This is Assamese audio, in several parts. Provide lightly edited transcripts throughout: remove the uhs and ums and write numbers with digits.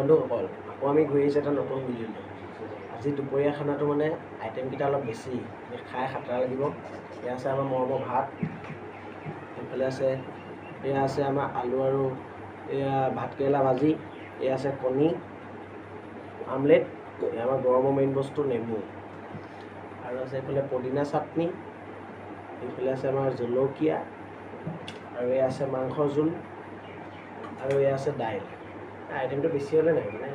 বন্ধুসকল, আকৌ আমি ঘূৰি আহিছোঁ এটা নতুন ভিডিঅ'লৈ। আজি দুপৰীয়া খানাটো মানে আইটেমকেইটা অলপ বেছি, খাই খাতৰা লাগিব। এয়া আছে আমাৰ মৰমৰ ভাত, এইফালে এয়া আছে আমাৰ আলু আৰু এয়া ভাতকেৰেলা ভাজি, এয়া আছে কণী আমলেট, এয়া আমাৰ গৰমৰ মেইন বস্তু নেমু, আৰু আছে এইফালে পদিনা চাটনি, এইফালে আছে আমাৰ জলকীয়া, আৰু এয়া আছে মাংসৰ জোল, আৰু এয়া আছে দাইল। আইটেমটো বেছি হ'লে নাই মানে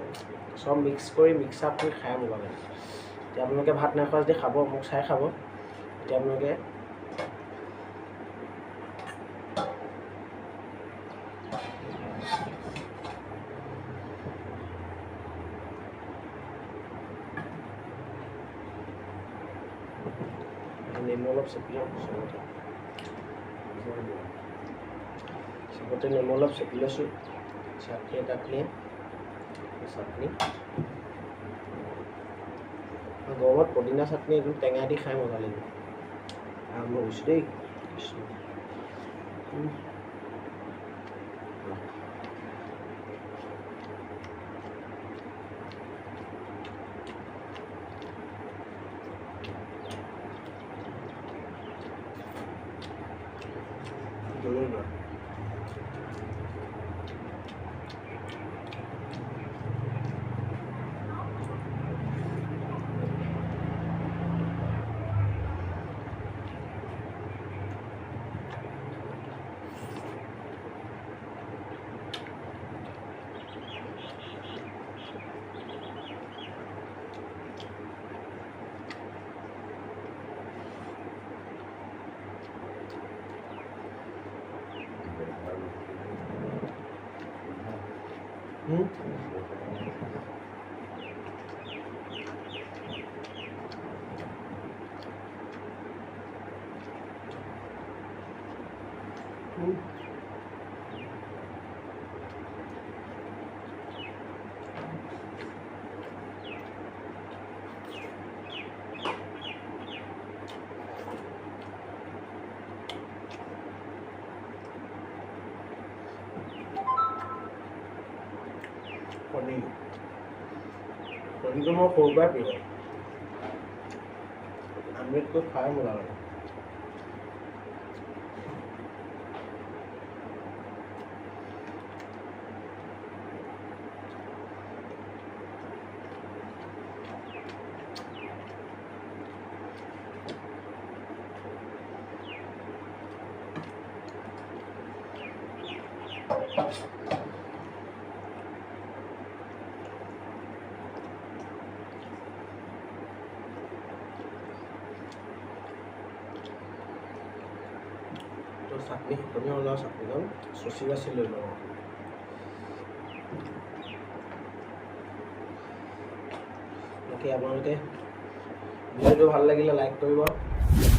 সব মিক্স আপ কৰি খাই মজা লাগে। এতিয়া আপোনালোকে ভাত নাখোৱা যদি খাব, মোক চাই খাব। এতিয়া আপোনালোকে নেমু অলপ চেপি লওঁ, চবতে নেমু অলপ চেপি লৈছোঁ। চাটনি গৰমত পদিনা চাটনি একদম টেঙা দি খাই মজা লাগিব। আৰম্ভ কৰিছোঁ দেই। কণীটো মই সৰুৰ পৰাই প্ৰিয়, আমলেটটো খাই মজা লাগে। চাটনি শুকনি ওলাও, চাটনিখন চচি বাচি লৈ লওঁ। বাকী আপোনালোকে ভিডিঅ'টো ভাল লাগিলে লাইক কৰিব,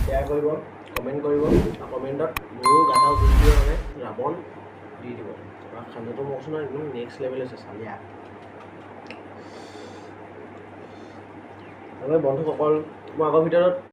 শ্বেয়াৰ কৰিব, কমেণ্ট কৰিব। কমেণ্টত মোৰো গাধাও যোনটো মানে ৰাৱণ দি দিব। খানাটো মই কৈছোঁ নহয় একদম নেক্সট লেভেল হৈছে চালিয়া। বন্ধুসকল, মই আগৰ ভিতৰত